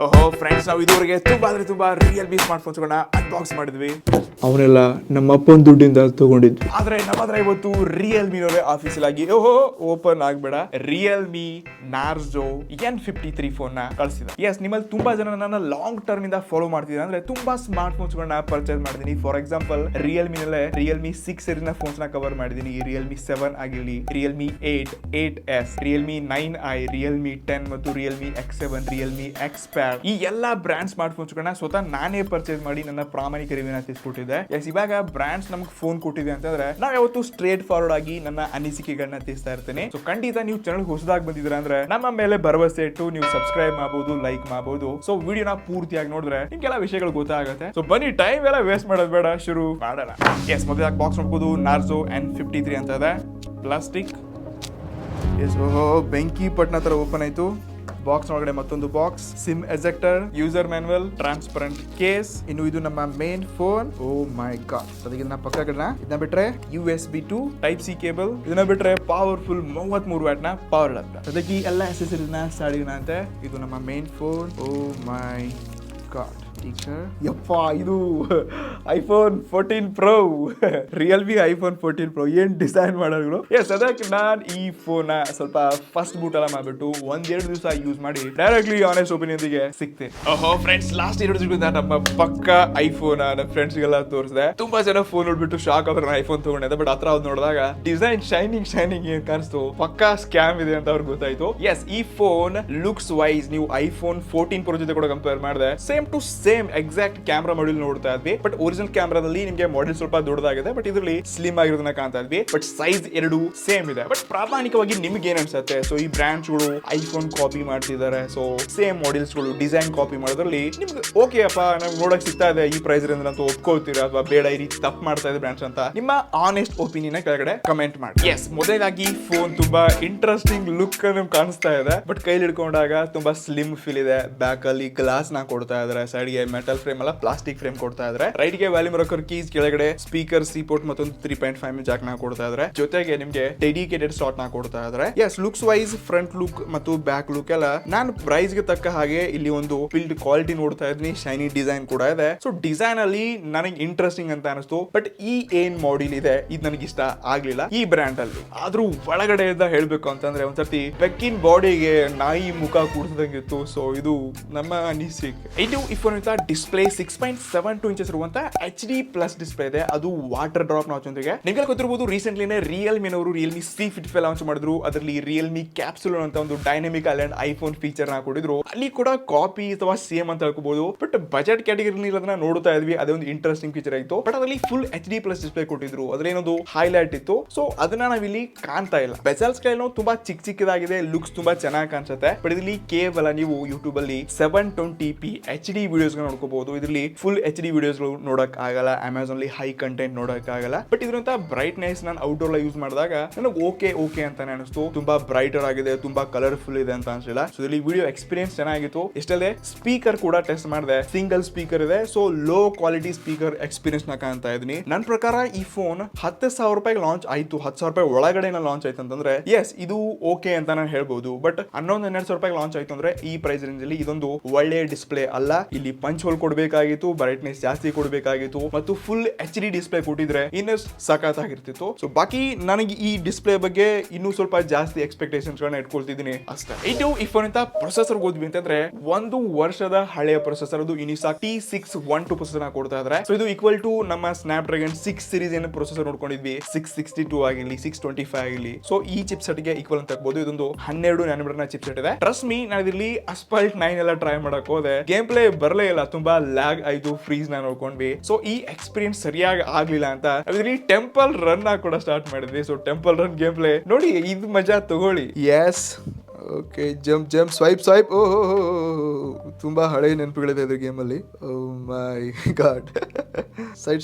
ಓಹೋ ಫ್ರೆಂಡ್ಸ್, ನಾವು ಇದುವರೆಗೆ ತುಂಬಾ ರಿಯಲ್ಮಿ ಸ್ಮಾರ್ಟ್ ಫೋನ್ಸ್ಗಳನ್ನ ಅನ್ಬಾಕ್ಸ್ ಮಾಡಿದ್ವಿ. ಅವನೆಲ್ಲ ನಮ್ಮ ಅಪ್ಪನ ದುಡ್ಡಿಂದ ತಗೊಂಡಿದ್ವಿ. ಆದ್ರೆ ನಮ್ಮ ಹತ್ರ ಇವತ್ತು ರಿಯಲ್ಮಿನವರೇ ಆಫೀಸಿಯಲ್ ಆಗಿ ಓಪನ್ ಆಗ್ಬೇಡ ರಿಯಲ್ಮಿ ನಾರ್ಜೋ N53 ಫೋನ್ ನ ಕಳಿಸಿದ. ಎಸ್, ನಿಮ್ಮಲ್ಲಿ ತುಂಬಾ ಜನ ನನ್ನ ಲಾಂಗ್ ಟರ್ಮ್ ಇಂದ ಫಾಲೋ ಮಾಡ್ತಿದ್ದಾರೆ. ಅಂದ್ರೆ ತುಂಬಾ ಸ್ಮಾರ್ಟ್ ಫೋನ್ಸ್ ಗಳನ್ನ ಪರ್ಚೇಸ್ ಮಾಡಿದೀನಿ. ಫಾರ್ ಎಕ್ಸಾಂಪಲ್ ರಿಯಲ್ಮಿ ನಲ್ಲೇ ರಿಯಲ್ಮಿ 6 ಸೀರೀಸ್ ನ ಫೋನ್ಸ್ ನ ಕವರ್ ಮಾಡಿದೀನಿ. ರಿಯಲ್ಮಿ 7 ಆಗಿರ್ಲಿ, Realme 8, 8S, Realme 9i, Realme 10 ಮತ್ತು ರಿಯಲ್ಮಿ X7, ರಿಯಲ್ಮಿ X-Pad, ಈ ಎಲ್ಲಾ ಬ್ರಾಂಡ್ ಸ್ಮಾರ್ಟ್ ಫೋನ್ಸ್ ಗಳನ್ನ ಸ್ವತಃ ನಾನೇ ಪರ್ಚೇಸ್ ಮಾಡಿ ನನ್ನ ಪ್ರಾಮಾಣಿಕ ರಿವ್ಯೂನ ತಿಳಿಸ್ಕೊಟ್ಟಿದ್ದೆ. ಇವಾಗ ಬ್ರಾಂಡ್ಸ್ ನಮ್ಗೆ ಫೋನ್ ಕೊಟ್ಟಿದೆ ಅಂತಂದ್ರೆ ನಾವ್ ಯಾವತ್ತು ಸ್ಟ್ರೇಟ್ ಫಾರ್ವರ್ಡ್ ಆಗಿ ನನ್ನ ಅನಿಸಿಕೆಗಳನ್ನ ತಿಳಿಸ್ತಾ ಇರ್ತೀನಿ. ಸೊ ಖಂಡಿತ ನೀವು ಚಾನಲ್ ಹೊಸದಾಗಿ ಬಂದಿದ್ರ ಅಂದ್ರೆ ನಮ್ಮ ಮೇಲೆ ಭರವಸೆ ಇಟ್ಟು ನೀವು ಸಬ್ಸ್ಕ್ರೈಬ್ ಮಾಡಬಹುದು, ಲೈಕ್ ಮಾಡಬಹುದು. ಸೊ ವಿಡಿಯೋನ ಪೂರ್ತಿಯಾಗಿ ನೋಡಿದ್ರೆ ನಿಮ್ಗೆಲ್ಲ ವಿಷಯಗಳು ಗೊತ್ತಾಗುತ್ತೆ. ಸೊ ಬನ್ನಿ, ಟೈಮ್ ಎಲ್ಲ ವೇಸ್ಟ್ ಮಾಡೋದು ಬೇಡ, ಶುರು ಮಾಡೋಣ. ಎಸ್, ಮೊದಲಾಗಿ ಬಾಕ್ಸ್ ನೋಡ್ಬೋದು. ನಾರ್ಜೋ N53 ಅಂತ ಇದೆ, ಪ್ಲಾಸ್ಟಿಕ್. ಎಸ್, ಓಹೋ, ಬೆಂಕಿ ಪಟ್ನ ತರ ಓಪನ್ ಆಯ್ತು. ಬಾಕ್ಸ್ ಒಳಗಡೆ ಮತ್ತೊಂದು box, sim ejector, user manual, transparent case. ಇನ್ನು ಇದು ನಮ್ಮ main phone. O my god. ಅದಕ್ಕೆ ಇದನ್ನ ಪಕ್ಕಗಳನ್ನ, ಇದನ್ನ ಬಿಟ್ರೆ USB to Type-C ಕೇಬಲ್, ಇದನ್ನ ಬಿಟ್ರೆ ಪವರ್ಫುಲ್ 33 ವ್ಯಾಟ್ ನ ಪವರ್ ಅಡಾಪ್ಟರ್. ಅದಕ್ಕೆ ಈ ಎಲ್ಲ ಅಸೆಸರೀಸ್ ನ ಸಾಡಿನ ಅಂತೆ. ಇದು ನಮ್ಮ main phone. O my god. ಯಪ್ಪ, ಇದು iPhone 14 Pro, Realme iPhone 14 Pro. ಏನ್ ಡಿಸೈನ್ ಮಾಡೋದು. ಎಸ್, ಅದಕ್ಕೆ ನಾನು ಈ ಫೋನ್ ಸ್ವಲ್ಪ ಫಸ್ಟ್ ಬೂಟ್ ಎಲ್ಲ ಮಾಡ್ಬಿಟ್ಟು ಒಂದೆರಡು ದಿವಸ ಯೂಸ್ ಮಾಡಿ ಡೈರೆಕ್ಟ್ಲಿ ಆನೆಸ್ಟ್ ಒಪಿನಿಯನ್ ಗೆ ಸಿಕ್ತೆ. ಓಹೋ ಫ್ರೆಂಡ್ಸ್, ಲಾಸ್ಟ್ 2 ದಿವಸದಿಂದ ನಮ್ಮ ಪಕ್ಕ ಐಫೋನ್ ನನ್ನ ಫ್ರೆಂಡ್ಸ್ ಗೆಲ್ಲ ತೋರಿಸಿದೆ. ತುಂಬಾ ಜನ ಫೋನ್ ನೋಡ್ಬಿಟ್ಟು ಶಾಕ್ ಆದ್ರೆ ಐಫೋನ್ ತಗೊಂಡಿದ್ದೆ. ಬಟ್ ಹತ್ರ ನೋಡಿದಾಗ ಡಿಸೈನ್ ಶೈನಿಂಗ್ ಏನ್ ಕಾಣಿಸ್ತು, ಪಕ್ಕಾ ಸ್ಕ್ಯಾಮ್ ಇದೆ ಅಂತ ಅವ್ರಿಗೆ ಗೊತ್ತಾಯ್ತು. ಎಸ್, ಈ ಫೋನ್ ಲುಕ್ಸ್ ವೈಸ್ ನೀವು ಐಫೋನ್ 14 Pro ಜೊತೆ ಕೂಡ ಕಂಪೇರ್ ಮಾಡಿದೆ, same to same exact camera module ನೋಡ್ತಾ ಇದ್ವಿ. ಬಟ್ ಒರಿಜಿನಲ್ ಕ್ಯಾಮ್ರಾದಲ್ಲಿ ನಿಮಗೆ ಮಾಡೆಲ್ ಸ್ವಲ್ಪ ದೊಡ್ಡದಾಗಿದೆ, ಬಟ್ ಇದರಲ್ಲಿ ಸ್ಲಿಮ್ ಆಗಿರೋದನ್ನ ಕಾಣ್ತಾ ಇದ್ವಿ. ಬಟ್ ಸೈಜ್ ಎರಡು ಸೇಮ್ ಇದೆ. ಬಟ್ ಪ್ರಾಮಾಣಿಕವಾಗಿ ನಿಮ್ಗೆ ಏನ್ ಅನ್ಸುತ್ತೆ? ಸೊ ಈ ಬ್ರಾಂಡ್ಸ್ ಗಳು ಐಫೋನ್ ಕಾಪಿ ಮಾಡ್ತಿದ್ದಾರೆ. ಸೊ ಸೇಮ್ ಮಾಡೆಲ್ಸ್ ಗಳು ಡಿಸೈನ್ ಕಾಪಿ ಮಾಡೋದ್ರಲ್ಲಿ ನಿಮ್ಗೆ ಓಕೆ ಅಪ್ಪ, ನಮ್ಗೆ ನೋಡಕ್ ಸಿಗ್ತಾ ಇದೆ ಈ ಪ್ರೈಸ್ ರೇಂಜ್ ಅಂತ ಒಪ್ಕೊಳ್ತೀರಾ, ಅಥವಾ ಬೇಡ ಈ ರೀತಿ ತಪ್ಪು ಮಾಡ್ತಾ ಇದೆ ಬ್ರಾಂಡ್ಸ್ ಅಂತ ನಿಮ್ಮ ಆನೆಸ್ಟ್ ಒಪಿನಿಯನ್ ಕೆಳಗಡೆ ಕಮೆಂಟ್ ಮಾಡಿ. ಎಸ್, ಮೊದಲಾಗಿ ಫೋನ್ ತುಂಬಾ ಇಂಟ್ರೆಸ್ಟಿಂಗ್ ಲುಕ್ ಕಾಣಿಸ್ತಾ ಇದೆ. ಬಟ್ ಕೈಲಿ ಹಿಡ್ಕೊಂಡಾಗ ತುಂಬಾ ಸ್ಲಿಮ್ ಫೀಲ್ ಇದೆ. ಬ್ಯಾಕ್ ಅಲ್ಲಿ ಗ್ಲಾಸ್ ನ ಕೊಡ್ತಾ ಇದಾರೆ, ಸೈಡ್ ಗೆ ಮೆಟಲ್ ಫ್ರೇಮ್ ಅಲ್ಲ ಪ್ಲಾಸ್ಟಿಕ್ ಫ್ರೇಮ್ ಕೊಡ್ತಾ ಇದ್ದಾರೆ. ರೈಟ್ ಗೆ ವ್ಯಾಲ್ಯೂಮ್ ರಾಕರ್ ಕೀಸ್, ಕೆಳಗಡೆ ಸ್ಪೀಕರ್ ಸಿ ಪೋರ್ಟ್ ಮತ್ತೊಂದು 3.5 ಜಾಕ್ ನ ಕೊಡ್ತಾ ಇದ್ದಾರೆ. ಜೊತೆಗೆ ನಿಮ್ಗೆ ಡೆಡಿಕೇಟೆಡ್ ಸ್ಲಾಟ್ ನ ಕೊಡ್ತಾ ಇದ್ದಾರೆ. Yes, looks wise front look ಮತ್ತು ಬ್ಯಾಕ್ ಲುಕ್ ಎಲ್ಲ ನಾನು ಪ್ರೈಸ್ ಗೆ ತಕ್ಕ ಹಾಗೆ ಇಲ್ಲಿ ಒಂದು ಬಿಲ್ಡ್ ಕ್ವಾಲಿಟಿ ನೋಡ್ತಾ ಇದ್ದೀನಿ. ಶೈನಿ ಡಿಸೈನ್ ಕೂಡ ಇದೆ. ಸೊ ಡಿಸೈನ್ ಅಲ್ಲಿ ನನಗೆ ಇಂಟ್ರೆಸ್ಟಿಂಗ್ ಅಂತ ಅನಿಸ್ತು. ಬಟ್ ಈ ಏನ್ ಮಾಡೆಲ್ ಇದೆ ಇದು ನನಗೆ ಇಷ್ಟ ಆಗ್ಲಿಲ್ಲ ಈ ಬ್ರ್ಯಾಂಡ್ ಅಲ್ಲಿ. ಆದ್ರೂ ಒಳಗಡೆಯಿಂದ ಹೇಳ್ಬೇಕು ಅಂತಂದ್ರೆ ಒಂದ್ಸರ್ತಿ ಬೆಕ್ಕಿನ ಬಾಡಿಗೆ ನಾಯಿ ಮುಖ ಕೂಡಿಸಿದಂಗಿತ್ತು. ಸೊ ಇದು ನಮ್ಮ ಅನಿಸಿಕೆ. ಇದು ಈ ಫೋನ್ ಡಿಸ್ಪ್ಲೇ 6.72 ಇಂಚಸ್ ಇರುವಂತ HD ಪ್ಲಸ್ ಡಿಸ್ಪ್ಲೇ ಇದೆ. ಅದು ವಾಟರ್ ಡ್ರಾಪ್ ನಾಚ್ ಜೊತೆಗೆ. ನಿಮಗೆ ಗೊತ್ತಿರಬಹುದು, ರೀಸೆಂಟ್ಲಿನೇ ರಿಯಲ್ಮಿನವರು ರಿಯಲ್ಮಿ C55 ಲಾಂಚ್ ಮಾಡಿದ್ರು. ಅದರಲ್ಲಿ ರಿಯಲ್ಮಿ ಕ್ಯಾಪ್ಸುಲ್ ಅಂತ ಒಂದು ಡೈನಾಮಿಕ್ ಐಲ್ಯಾಂಡ್ ಐಫೋನ್ ಫೀಚರ್ ನ ಕೊಟ್ಟಿದ್ರು. ಅಲ್ಲಿ ಕೂಡ ಕಾಪಿ ಅಥವಾ ಸೇಮ್ ಅಂತ ಹೇಳ್ಕೋಬಹುದು. ಬಟ್ ಬಜೆಟ್ ಕ್ಯಾಟಗರಿ ಅದನ್ನ ನೋಡ್ತಾ ಇದ್ವಿ. ಅದೇ ಒಂದು ಇಂಟ್ರೆಸ್ಟಿಂಗ್ ಫೀಚರ್ ಆಯ್ತು. ಬಟ್ ಅದರಲ್ಲಿ ಫುಲ್ HD ಪ್ಲಸ್ ಡಿಸ್ಪ್ಲೇ ಕೊಟ್ಟಿದ್ರು. ಅದ್ರೇನೊಂದು ಹೈಲೈಟ್ ಇತ್ತು. ಸೊ ಅದನ್ನ ನಾವಿಲ್ಲಿ ಕಾಣ್ತಾ ಇಲ್ಲ. ಬೆಸಲ್ ಸ್ಕೇಲ್ ತುಂಬಾ ಚಿಕ್ಕದಾಗಿದೆ, ಲುಕ್ಸ್ ತುಂಬಾ ಚೆನ್ನಾಗಿ ಕಾಣಿಸುತ್ತೆ. ಬಟ್ ಇದರಲ್ಲಿ ಕೇವಲ ನೀವು ಯೂಟ್ಯೂಬ್ ಅಲ್ಲಿ 720p HD ವಿಡಿಯೋಸ್ ನೋಡ್ಕೋಬಹುದು. ಇದರಲ್ಲಿ ಫುಲ್ HD ವಿಡಿಯೋಸ್ ನೋಡಕ್ ಆಗಲ್ಲ. ಅಮೆಝಾನ್ ಅಲ್ಲಿ ಹೈ ಕಂಟೆಂಟ್ ನೋಡಕ್ ಆಗಲ್ಲ. ಬಟ್ ಇದ್ರಂತ ಬ್ರೈಟ್ನೆಸ್ ನಾನು ಔಟ್ಡೋರ್ ಯೂಸ್ ಮಾಡಿದಾಗ ನನಗೆ ಓಕೆ ಅಂತಾನೆ ಅನಿಸ್ತು. ತುಂಬಾ ಬ್ರೈಟರ್ ಆಗಿದೆ, ತುಂಬಾ ಕಲರ್ಫುಲ್ ಇದೆ ಅಂತ ಅನ್ಸಿಲ್ಲ. ಸೊ ಇಲ್ಲಿ ವಿಡಿಯೋ ಎಕ್ಸ್ಪೀರಿಯನ್ಸ್ ಚೆನ್ನಾಗಿತ್ತು. ಇಷ್ಟಲ್ಲದೆ ಸ್ಪೀಕರ್ ಕೂಡ ಟೆಸ್ಟ್ ಮಾಡಿದೆ. ಸಿಂಗಲ್ ಸ್ಪೀಕರ್ ಇದೆ. So low quality speaker experience ನ ಕಾಣ್ತಾ ಇದೀನಿ. ನನ್ನ ಪ್ರಕಾರ ಈ ಫೋನ್ 10,000 ರೂಪಾಯಿಗೆ ಲಾಂಚ್ ಆಯ್ತು. 10,000 ರೂಪಾಯಿ ಒಳಗಡೆ ಲಾಂಚ್ ಆಯ್ತು ಅಂತಂದ್ರೆ ಎಸ್, ಇದು ಓಕೆ ಅಂತ ನಾನು ಹೇಳ್ಬಹುದು. ಬಟ್ 11,000-12,000 ರೂಪಾಯಿಗೆ ಲಾಂಚ್ ಆಯ್ತು ಅಂದ್ರೆ ಈ ಪ್ರೈಸ್ ರೇಂಜ್ ಅಲ್ಲಿ ಇದೊಂದು ಒಳ್ಳೆ ಡಿಸ್ಪ್ಲೇ ಅಲ್ಲ. ಇಲ್ಲಿ ಪಂಚ್ ಹೋಲ್ ಕೊಡಬೇಕಾಗಿತ್ತು, ಬ್ರೈಟ್ನೆಸ್ ಜಾಸ್ತಿ ಕೊಡಬೇಕಾಗಿತ್ತು, ಮತ್ತು ಫುಲ್ HD ಡಿಸ್ಪ್ಲೇ ಕೊಟ್ಟಿದ್ರೆ ಇನ್ನೂ ಸಖತ್ತಾಗಿರ್ತಿತ್ತು. ಸೊ ಬಾಕಿ ನನಗೆ ಈ ಡಿಸ್ಪ್ಲೇ ಬಗ್ಗೆ ಇನ್ನೂ ಸ್ವಲ್ಪ ಜಾಸ್ತಿ ಎಕ್ಸ್ಪೆಕ್ಟೇಷನ್ಸ್ ಗಳನ್ನ ಇಟ್ಕೊಳ್ತಿದ್ದೀನಿ ಅಷ್ಟೇ. ಇದು ಈ ಫೋನ್ ಅಂತ ಪ್ರೊಸೆಸರ್ ಹೋದ್ವಿ ಅಂತಂದ್ರೆ 1 ವರ್ಷದ ಹಳೆಯ ಪ್ರೊಸೆಸರ್, ಅದು ಇನಿಸಾ T612 ಪ್ರೊಸೆಸರ್ ನ ಕೊಡ್ತಾ ಇದ್ದಾರೆ. ಸೊ ಇದು ಈಕ್ವಲ್ ಟು ನಮ್ಮ ಸ್ನ್ಯಾಪ್ ಡ್ರ್ಯಾಗನ್ 6 ಸೀರೀಸ್ ಏನು ಪ್ರೊಸೆಸರ್ ನೋಡ್ಕೊಂಡಿದ್ವಿ, 662 ಆಗಿರ್ಲಿ, 625 ಆಗಿರ್ಲಿ. ಸೊ ಈ ಚಿಪ್ ಸೆಟ್ ಗೆ ಈಕ್ವಲ್ ಅಂತ ಹೇಳ್ಬೋದು. ಇದೊಂದು 12 ನ್ಯಾನೋಮೀಟರ್ ನ ಚಿಪ್ ಸೆಟ್ ಇದೆ. ಟ್ರಸ್ಟ್ ಮೀ, ನಾನು ಇಲ್ಲಿ ಅಸ್ಪಾಲ್ಟ್ 9 ಎಲ್ಲ ಟ್ರೈ ಮಾಡಕ್ ಹೋದೆ, ಗೇಮ್ ಪ್ಲೇ ಬರಲೇ ಇಲ್ಲ. ತುಂಬಾ ಲ್ಯಾಗ್ ಆಯ್ತು, ಫ್ರೀಸ್ ನ ನೋಡ್ಕೊಂಡ್ವಿ. ಸೊ ಈ ಎಕ್ಸ್ಪೀರಿಯನ್ಸ್ ಸರಿಯಾಗಿ ಆಗ್ಲಿಲ್ಲ ಅಂತ ಅದ್ರಲ್ಲಿ ಟೆಂಪಲ್ ರನ್ ಕೂಡ ಸ್ಟಾರ್ಟ್ ಮಾಡಿದ್ವಿ. So temple run game play ನೋಡಿ, ಇದು ಮಜಾ ತಗೊಳ್ಳಿ. Yes, okay, jump swipe. ಓ ತುಂಬಾ ಹಳೆ ನೆನಪುಗಳಿದೆ ಇದ್ರ ಗೇಮ್ ಅಲ್ಲಿ. Oh my God. ಸೈಡ್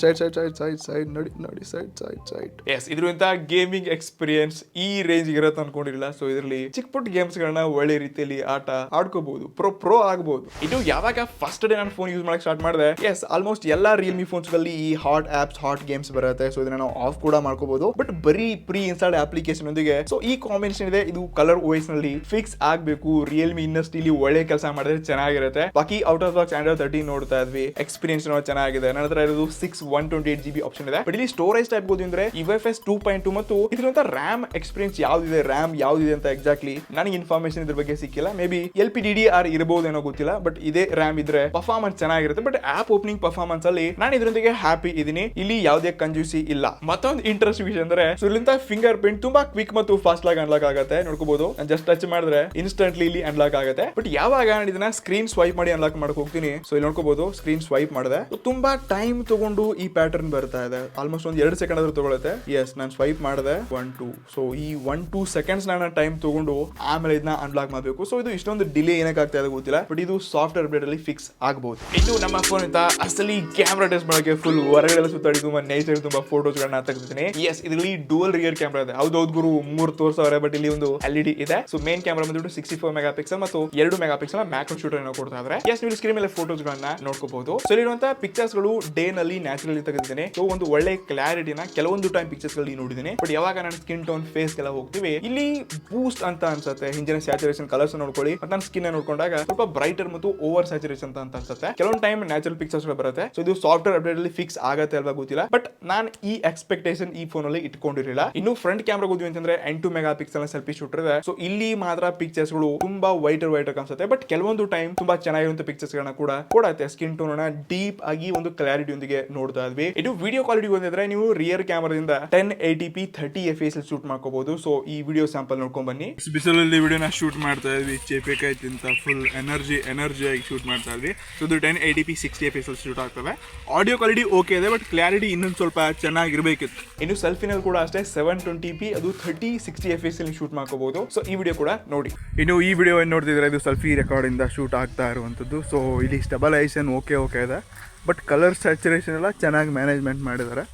ನೋಡಿ ಸೈಡ್. ಎಸ್, ಇದ್ರಿಂದ ಗೇಮಿಂಗ್ ಎಕ್ಸ್ಪೀರಿಯನ್ಸ್ ಈ ರೇಂಜ್ ಇರತ್ತೆ ಅನ್ಕೊಂಡಿರಲಿಲ್ಲ. ಸೊ ಇದರಲ್ಲಿ ಚಿಕ್ಕ ಪುಟ್ಟ ಗೇಮ್ಸ್ ಗಳನ್ನ ಒಳ್ಳೆ ರೀತಿಯಲ್ಲಿ ಆಟ ಆಡ್ಕೋಬಹುದು, ಪ್ರೋ ಆಗಬಹುದು. ಇದು ಯಾವಾಗ ಫಸ್ಟ್ ಡೇ ನಾನು ಫೋನ್ ಯೂಸ್ ಮಾಡಕ್ ಸ್ಟಾರ್ಟ್ ಮಾಡಿದೆ, ಎಸ್, ಆಲ್ಮೋಸ್ಟ್ ಎಲ್ಲಾ ರಿಯಲ್ಮಿ ಫೋನ್ಸ್ ಗಳಲ್ಲಿ ಈ ಹಾಟ್ ಆಪ್ಸ್, ಹಾಟ್ ಗೇಮ್ಸ್ ಬರುತ್ತೆ. ಸೊ ಇದನ್ನ ನಾವು ಆಫ್ ಕೂಡ ಮಾಡ್ಕೋಬಹುದು. ಬಟ್ ಬರೀ ಪ್ರೀ ಇನ್ಸ್ಟಾಲ್ಡ್ ಅಪ್ಲಿಕೇಶನ್ ಒಂದಿಗೆ. ಸೊ ಈ ಕಾಂಬಿನೇಷನ್ ಇದೆ. ಇದು ಕಲರ್ OS ನಲ್ಲಿ ಫಿಕ್ಸ್ ಆಗ್ಬೇಕು. ರಿಯಲ್ಮಿ ಇನ್ನಷ್ಟು ಇಲ್ಲಿ ಒಳ್ಳೆ ಕೆಲಸ ಮಾಡಿದ್ರೆ ಚೆನ್ನಾಗಿರುತ್ತೆ ಚೆನ್ನಾಗಿರುತ್ತೆ. ಬಾಕಿ ಔಟ್ ಆಫ್ ಬಾಕ್ಸ್ ಆಂಡ್ರಾಯ್ಡ್ 13 ನೋಡ್ತಾ ಇದ್ವಿ, ಎಕ್ಸ್ಪೀರಿಯನ್ಸ್ ಚೆನ್ನಾಗಿದೆ. ನನ್ನ ಹತ್ರ ಇರೋದು 128GB ಆಪ್ಷನ್ ಇದೆ. ಬಟ್ ಇಲ್ಲಿ ಸ್ಟೋರೇಜ್ ಟೈಪ್ ಹೋದ್ವಿ ಅಂದ್ರೆ UFS 2.2 ಮತ್ತು ಇದರಿಂದ ರ್ಯಾಮ್ ಎಕ್ಸ್ಪೀರಿಯನ್ಸ್ ಯಾವ್ದಿದೆ, ರ್ಯಾಮ್ ಯಾವ್ದಿದೆ ಅಂತ ಎಕ್ಸಾಕ್ಟ್ಲಿ ನನಗೆ ಇನ್ಫಾರ್ಮೇಶನ್ ಇದ್ರ ಬಗ್ಗೆ ಸಿಕ್ಕಿಲ್ಲ. ಮೇ ಬಿ LPDDR ಇರಬಹುದೇನೋ ಗೊತ್ತಿಲ್ಲ. ಬಟ್ ಇದೇ ರ್ಯಾಮ್ ಇದ್ರೆ ಪರ್ಫಾರ್ಮೆನ್ಸ್ ಚೆನ್ನಾಗಿರುತ್ತೆ. ಬಟ್ ಆಪ್ ಓಪನಿಂಗ್ ಪರ್ಫಾರ್ಮೆನ್ಸ್ ಅಲ್ಲಿ ನಾನು ಇದರೊಂದಿಗೆ ಹ್ಯಾಪಿ ಇದೀನಿ. ಇಲ್ಲಿ ಯಾವುದೇ ಕಂಜೂಸಿ ಇಲ್ಲ. ಮತ್ತೊಂದು ಇಂಟ್ರೆಸ್ಟ್ ವಿಷಯ ಅಂದ್ರೆ ಇಲ್ಲಿಂದ ಫಿಂಗರ್ ಪ್ರಿಂಟ್ ತುಂಬಾ ಕ್ವಿಕ್ ಮತ್ತು ಫಾಸ್ಟ್ ಆಗಿ ಅನ್ಲಾಕ್ ಆಗುತ್ತೆ. ನೋಡ್ಕೋಬಹುದು, ಜಸ್ಟ್ ಟಚ್ ಮಾಡಿದ್ರೆ ಇನ್ಸ್ಟೆಂಟ್ಲಿ ಇಲ್ಲಿ ಅನ್ಲಾಕ್ ಆಗುತ್ತೆ. ಬಟ್ ಯಾವಾಗ ನಾನು ಇದನ್ನ ಸ್ಕ್ರೀನ್ ಸ್ವೈಪ್ ಮಾಡಿ ಅನ್ಲಾಕ್ ಮಾಡಕ್ ಹೋಗ್ತೀನಿ, ಸೊ ಇಲ್ಲಿ ನೋಡ್ಕೋಬಹುದು ಸ್ಕ್ರೀನ್ ಸ್ವೈಪ್ ಮಾಡಿದೆ, ತುಂಬಾ ಟೈಮ್ ತಗೊಂಡು ಈ ಪ್ಯಾಟರ್ನ್ ಬರ್ತಾ ಇದೆ. ಆಲ್ಮೋಸ್ಟ್ ಒಂದು 2 ಸೆಕೆಂಡ್ ಆದ್ರೂ ತಗೊಳುತ್ತೆ. ಎಸ್, ನಾನು ಸ್ವೈಪ್ ಮಾಡಿದೆ 1-2. ಸೊ ಈ 1-2 ಸೆಕೆಂಡ್ಸ್ ನಾನು ಟೈಮ್ ತಗೊಂಡು ಆಮೇಲೆ ಇದನ್ನ ಅನ್ಲಾಕ್ ಮಾಡಬೇಕು. ಸೊ ಇದು ಇಷ್ಟೊಂದು ಡಿಲೇ ಏನಕ್ಕೆ ಆಗ್ತಾ ಇದೆ ಗೊತ್ತಿಲ್ಲ. ಬಟ್ ಇದು ಸಾಫ್ಟ್ವೇರ್ ಅಪ್ಡೇಟ್ ಅಲ್ಲಿ ಫಿಕ್ಸ್ ಆಗಬಹುದು. ಇದು ನಮ್ಮ ಫೋನ್ ಇಂದ ಅಸಲಿ ಕ್ಯಾಮ್ರಾ ಟೆಸ್ಟ್ ಮಾಡಕ್ಕೆ ಫುಲ್ ಹೊರಗಡೆ ಸುತ್ತಾಡಿ ತುಂಬಾ ನೇಚರ್ ತುಂಬಾ ಫೋಟೋಸ್ ಗಳನ್ನ ತೆಗೆದಿದ್ದೀನಿ. ಎಸ್, ಇದರಲ್ಲಿ ಡುವಲ್ ರಿಯರ್ ಕ್ಯಾಮ್ರಾ ಇದೆ. ಹೌದೌದು ಗುರು, 3 ತೋರ್ಸವ್ರೆ. ಬಟ್ ಇಲ್ಲಿ ಒಂದು LED ಇದೆ. ಸೊ ಮೇನ್ ಕ್ಯಾಮ್ರಾ ಬಂದ್ಬಿಟ್ಟು 64 ಮೆಗಾ ಪಿಕ್ಸೆಲ್ ಮತ್ತು 2 ಮೆಗಾ ಪಿಕ್ಸೆಲ್ ಮ್ಯಾಕ್ರೋ ಶೂಟರ್ ಅನ್ನು ಕೊಡ್ತಾ ಇದ್ದಾರೆ. ಎಸ್, ನೀವು ಸ್ಕ್ರೀನ್ ಮೇಲೆ ಫೋಟೋಸ್ ಗಳನ್ನ ನೋಡ್ಕೋಬಹುದು. ಸೊ ಇಲ್ಲಿರುವಂತಹ ಪಿಕ್ಚರ್ಸ್ ಗಳು ಡೇ ನಲ್ಲಿ ನ್ಯಾಚುರಲಿ ತೆಗೆದಿದ್ದೇನೆ. ಸೊ ಒಂದು ಒಳ್ಳೆ ಕ್ಲಾರಿಟಿನ ಕೆಲವೊಂದು ಟೈಮ್ ಪಿಕ್ಚರ್ಸ್ ಗಳಲ್ಲಿ ನೋಡಿದ್ದೀನಿ. ಬಟ್ ಯಾವಾಗ ನಾನು ಸ್ಕಿನ್ ಟೋನ್ ಫೇಸ್ ಎಲ್ಲ ಹೋಗ್ತೀವಿ, ಇಲ್ಲಿ ಬೂಸ್ಟ್ ಅಂತ ಅನ್ಸುತ್ತೆ. ಹಿಂದಿನ ಸ್ಯಾಚುರೇಷನ್ ಕಲರ್ಸ್ ನೋಡ್ಕೊಳ್ಳಿ. ಬಟ್ ನಾನು ಸ್ಕಿನ್ ನೋಡ್ಕೊಂಡಾಗ ಸ್ವಲ್ಪ ಬ್ರೈಟರ್ ಮತ್ತು ಓವರ್ ಸ್ಯಾಚುರೇಷನ್ ಅಂತ ಅನ್ಸುತ್ತೆ. ಕೆಲವೊಂದು ಟೈಮ್ ನ್ಯಾಚುರಲ್ ಪಿಕ್ಚರ್ಸ್ ಬರುತ್ತೆ. ಸೊ ಇದು ಸಾಫ್ಟ್ವೇರ್ ಅಪ್ಡೇಟ್ ಅಲ್ಲಿ ಫಿಕ್ಸ್ ಆಗತ್ತೆ ಅಲ್ವಾ ಗೊತ್ತಿಲ್ಲ. ಬಟ್ ನಾನು ಈ ಎಕ್ಸ್ಪೆಕ್ಟೇಷನ್ ಈ ಫೋನ್ ಅಲ್ಲಿ ಇಟ್ಕೊಂಡಿರಲಿಲ್ಲ. ಇನ್ನು ಫ್ರಂಟ್ ಕ್ಯಾಮ್ರಾ ಹೋದ್ವಿ ಅಂತಂದ್ರೆ 8 ಮೆಗಾ ಪಿಕ್ಸೆಲ್ ಸೆಲ್ಫಿ ಶೂಟರ್ ಇದೆ. ಸೊ ಇಲ್ಲಿ ಮಾತ್ರ ಪಿಕ್ಚರ್ಸ್ ಗಳು ತುಂಬಾ ವೈಟರ್ ಕಾಣಿಸುತ್ತೆ. ಬಟ್ ಕೆಲವೊಂದು ಟೈಮ್ ತುಂಬಾ ಚೆನ್ನಾಗಿರುವಂತ ಪಿಕ್ಚರ್ಸ್ ಗಳನ್ನ ಕೂಡ ಕೊಡುತ್ತೆ. ಸ್ಕಿನ್ ಟೋನ್ ಅನ್ನ ಡೀಪ್ ಆಗಿ ಒಂದು ಕ್ಲಾರಿಟಿ ಒಂದಿಗೆ ನೋಡ್ತಾ ಇದ್ವಿ. ಇದು ವಿಡಿಯೋ ಕ್ವಾಲಿಟಿ ಬಂದಿದ್ರೆ ನೀವು ರಿಯರ್ ಕ್ಯಾಮರಾದಿಂದ 1080p 30fps ಶೂಟ್ ಮಾಡ್ಕೋಬಹುದು. ಸೊ ಈ ವಿಡಿಯೋ ಸ್ಯಾಂಪಲ್ ನೋಡ್ಕೊಂಡ್ ಬನ್ನಿ. ಬಿಸಿಲಲ್ಲಿ ವಿಡಿಯೋನ ಶೂಟ್ ಮಾಡ್ತಾ ಇದ್ವಿ, ಚೇಪೆಕಾಯ್ತು ಅಂತ ಫುಲ್ ಎನರ್ಜಿ ಆಗಿ ಶೂಟ್ ಮಾಡ್ತಾ ಇದ್ವಿ. ಸೊ ಇದು 1080p 60fps ಶೂಟ್ ಆಗ್ತವೆ. ಆಡಿಯೋ ಕ್ವಾಲಿಟಿ ಓಕೆ ಇದೆ, ಬಟ್ ಕ್ಲಾರಿಟಿ ಇನ್ನೊಂದು ಸ್ವಲ್ಪ ಚೆನ್ನಾಗಿರ್ಬೇಕಿತ್ತು. ಇನ್ನು ಸೆಲ್ಫಿನಲ್ಲಿ ಕೂಡ ಅಷ್ಟೇ 720p ಅದು 30-60fps ಶೂಟ್ ಮಾಡ್ಕೋಬಹುದು. ಸೊ ಈ ವಿಡಿಯೋ ಕೂಡ ನೋಡಿ. ಇನ್ನು ಈ ವಿಡಿಯೋ ಏನು ನೋಡ್ತಿದ್ರೆ ಇದು ಸೆಲ್ಫಿ ರೆಕಾರ್ಡ್ ಇಂದ ಶೂಟ್ ಆಗ್ತಾ ಇರುವಂತದ್ದು. ಸೊ ಇಲ್ಲಿ ಸ್ಟೆಬಲೈಸೇಷನ್ ಓಕೆ ಇದೆ, ಬಟ್ ಕಲರ್ ಸ್ಯಾಚುರೇಷನ್ ಎಲ್ಲ ಚೆನ್ನಾಗಿ ಮ್ಯಾನೇಜ್ಮೆಂಟ್ ಮಾಡಿದ್ದಾರೆ.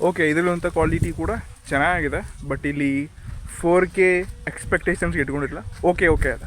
ಓಕೆ, ಇದರಲ್ಲಂಥ ಕ್ವಾಲಿಟಿ ಕೂಡ ಚೆನ್ನಾಗಿದೆ. ಬಟ್ ಇಲ್ಲಿ 4K ಎಕ್ಸ್ಪೆಕ್ಟೇಷನ್ಸ್ ಇಟ್ಕೊಂಡಿಲ್ಲ. ಓಕೆ ಅದ.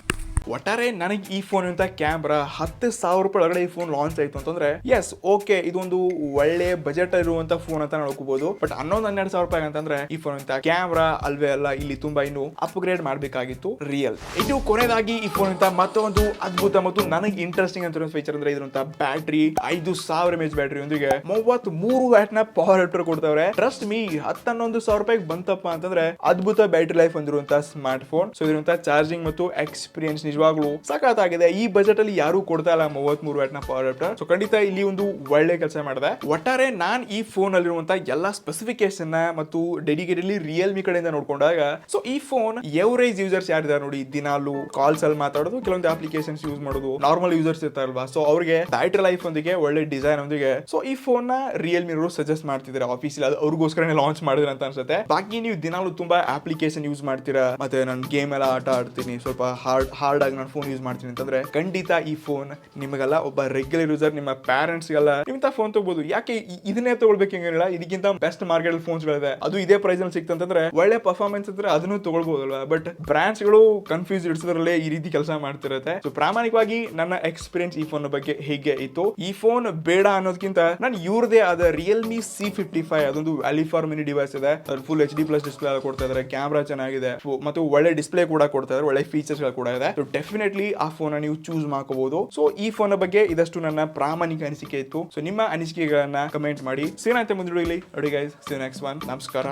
ಒಟ್ಟಾರೆ ನನಗೆ ಈ ಫೋನ್ ಅಂತ ಕ್ಯಾಮ್ರಾ 10,000 ರೂಪಾಯಿ ಒಳಗಡೆ ಈ ಫೋನ್ ಲಾಂಚ್ ಆಯ್ತು ಅಂತಂದ್ರೆ ಎಸ್ ಓಕೆ, ಇದೊಂದು ಒಳ್ಳೆ ಬಜೆಟ್ ಇರುವಂತ ಫೋನ್ ಅಂತ ನೋಡ್ಕೋಬಹುದು. ಬಟ್ 11-12,000 ರೂಪಾಯಿ ಅಂತಂದ್ರೆ ಈ ಫೋನ್ ಅಂತ ಕ್ಯಾಮ್ರಾ ಅಲ್ವೇ ಅಲ್ಲ, ಇಲ್ಲಿ ತುಂಬಾ ಇನ್ನು ಅಪ್ಗ್ರೇಡ್ ಮಾಡಬೇಕಾಗಿತ್ತು ರಿಯಲ್. ಇದು ಕೊನೆಯದಾಗಿ ಈ ಫೋನ್ ಅಂತ ಮತ್ತೊಂದು ಅದ್ಭುತ ಮತ್ತು ನನಗೆ ಇಂಟ್ರೆಸ್ಟಿಂಗ್ ಅಂತ ಫೀಚರ್ ಅಂದ್ರೆ ಇದ್ರಂತ ಬ್ಯಾಟ್ರಿ 5,000 mAh ಬ್ಯಾಟ್ರಿ ಒಂದಿಗೆ 33 ವ್ಯಾಟ್ ನ ಪವರ್ ಅಡಾಪ್ಟರ್ ಕೊಡ್ತಾವ್ರೆ. ಟ್ರಸ್ಟ್ ಮೀ, 10-11,000 ರೂಪಾಯಿಗೆ ಬಂತಪ್ಪ ಅಂತಂದ್ರೆ ಅದ್ಭುತ ಬ್ಯಾಟ್ರಿ ಲೈಫ್ ಹೊಂದಿರುವಂತ ಸ್ಮಾರ್ಟ್ ಫೋನ್. ಸೊ ಇದ್ರಂತ ಚಾರ್ಜಿಂಗ್ ಮತ್ತು ಎಕ್ಸ್ಪೀರಿಯನ್ಸ್ ನಿಜವಾಗ್ಲೂ ಸಖತ್ತಾಗಿದೆ. ಈ ಬಜೆಟ್ ಅಲ್ಲಿ ಯಾರು ಕೊಡ್ತಾ ಇಲ್ಲ 33 ವ್ಯಾಟ್ ನ ಪವರ್ ಅಡಾಪ್ಟರ್. ಸೊ ಖಂಡಿತ ಇಲ್ಲಿ ಒಂದು ಒಳ್ಳೆ ಕೆಲಸ ಮಾಡಿದೆ. ಒಟ್ಟಾರೆ ನಾನು ಈ ಫೋನ್ ಅಲ್ಲಿರುವಂತಹ ಎಲ್ಲಾ ಸ್ಪೆಸಿಫಿಕೇಶನ್ ಮತ್ತು ಡೆಡಿಕೇಟೆಡ್ಲಿ ರಿಯಲ್ಮಿ ಕಡೆಯಿಂದ ನೋಡ್ಕೊಂಡಾಗ ಸೊ ಈ ಫೋನ್ ಎವರೇಜ್ ಯೂಸರ್ಸ್ ಯಾರಿದ್ದಾರೆ ನೋಡಿ, ದಿನಾಲು ಕಾಲ್ಸ್ ಅಲ್ಲಿ ಮಾತಾಡೋದು, ಕೆಲವೊಂದು ಅಪ್ಲಿಕೇಶನ್ಸ್ ಯೂಸ್ ಮಾಡೋದು, ನಾರ್ಮಲ್ ಯೂಸರ್ಸ್ ಇರ್ತಾರಲ್ವಾ, ಸೊ ಅವ್ರಿಗೆ ಬ್ಯಾಟ್ರಿ ಲೈಫ್ ಒಂದಿಗೆ ಒಳ್ಳೆ ಡಿಸೈನ್ ಒಂದಿಗೆ ಸೊ ಈ ಫೋನ್ ನ ರಿಯಲ್ಮಿ ಅವರು ಸಜೆಸ್ಟ್ ಮಾಡ್ತಿದ್ದಾರೆ ಆಫೀಸಲ್ಲಿ. ಅದು ಅವ್ರಿಗೋಸ್ಕರನೇ ಲಾಂಚ್ ಮಾಡಿದ್ರೆ ಅಂತ ಅನ್ಸುತ್ತೆ. ಬಾಕಿ ನೀವು ದಿನಾಲು ತುಂಬಾ ಅಪ್ಲಿಕೇಶನ್ ಯೂಸ್ ಮಾಡ್ತೀರಾ, ಮತ್ತೆ ನಾನು ಗೇಮ್ ಎಲ್ಲ ಆಟ ಆಡ್ತೀನಿ, ಸ್ವಲ್ಪ ಹಾರ್ಡ್ ಆಗಿ ನಾನು ಫೋನ್ ಯೂಸ್ ಮಾಡ್ತೀನಿ ಅಂತಂದ್ರೆ ಖಂಡಿತ ಈ ಫೋನ್ ನಿಮಗೆಲ್ಲ ಒಬ್ಬ ರೆಗ್ಯುಲರ್ ಯೂಸರ್, ನಿಮ್ಮ ಪ್ಯಾರೆಂಟ್ಸ್ಗೆಲ್ಲ ನಿಮ್ತ ಫೋನ್ ತಗೋಬಹುದು. ಯಾಕೆ ಇದನ್ನೇ ತಗೊಳ್ಬೇಕಂಗಿಲ್ಲ, ಇದಕ್ಕಿಂತ ಬೆಸ್ಟ್ ಮಾರ್ಕೆಟ್ ಫೋನ್ಸ್ ಗಳಿದೆ, ಅದು ಇದೇ ಪ್ರೈಸ್ ಅಲ್ಲಿ ಸಿಕ್ತಂತಂದ್ರೆ ಒಳ್ಳೆ ಪರ್ಫಾರ್ಮೆನ್ಸ್ ಇದ್ರೆ ಅದನ್ನು ತಗೊಳ್ಬಹುದಲ್ವಾ. ಬಟ್ ಬ್ರಾಂಡ್ಸ್ ಗಳು ಕನ್ಫ್ಯೂಸ್ ಇಡಿಸೋದ್ರಲ್ಲೇ ಈ ರೀತಿ ಕೆಲಸ ಮಾಡ್ತಿರುತ್ತೆ. ಸೊ ಪ್ರಾಮಾಣಿಕವಾಗಿ ನನ್ನ ಎಕ್ಸ್ಪೀರಿಯನ್ಸ್ ಈ ಫೋನ್ ಬಗ್ಗೆ ಹೇಗೆ ಇತ್ತು, ಈ ಫೋನ್ ಬೇಡ ಅನ್ನೋದಕ್ಕಿಂತ ನಾನು ಇವ್ರದೇ ಆದ ರಿಯಲ್ಮಿ C55 ಅದೊಂದು ವ್ಯಾಲಿ ಫಾರ್ ಮಿನಿ ಡಿವೈಸ್ ಇದೆ. ಫುಲ್ HD+ ಡಿಸ್ಪ್ಲೇ ಕೊಡ್ತಾ ಇದ್ದಾರೆ, ಕ್ಯಾಮ್ರಾ ಚೆನ್ನಾಗಿದೆ ಮತ್ತು ಒಳ್ಳೆ ಡಿಸ್ಪ್ಲೇ ಕೂಡ ಕೊಡ್ತಾ ಇದ್ದಾರೆ, ಒಳ್ಳೆ ಫೀಚರ್ಸ್ ಗಳು ಕೂಡ ಇದೆ. ಸೊ ಡೆಫಿನೆಟ್ಲಿ ಆ ಫೋನ್ ನೀವು ಚೂಸ್ ಮಾಡ್ಕೋಬಹುದು. ಸೊ ಈ ಫೋನ್ ಬಗ್ಗೆ ಇದಷ್ಟು ನನ್ನ ಪ್ರಾಮಾಣಿಕ ಅನಿಸಿಕೆ ಇತ್ತು. ಸೊ ನಿಮ್ಮ ಅನಿಸಿಕೆಗಳನ್ನ ಕಮೆಂಟ್ ಮಾಡಿ. ಸಿಗೋಣ ಮುಂದೆ ನೋಡಿ guys, see you next one. ನಮಸ್ಕಾರ.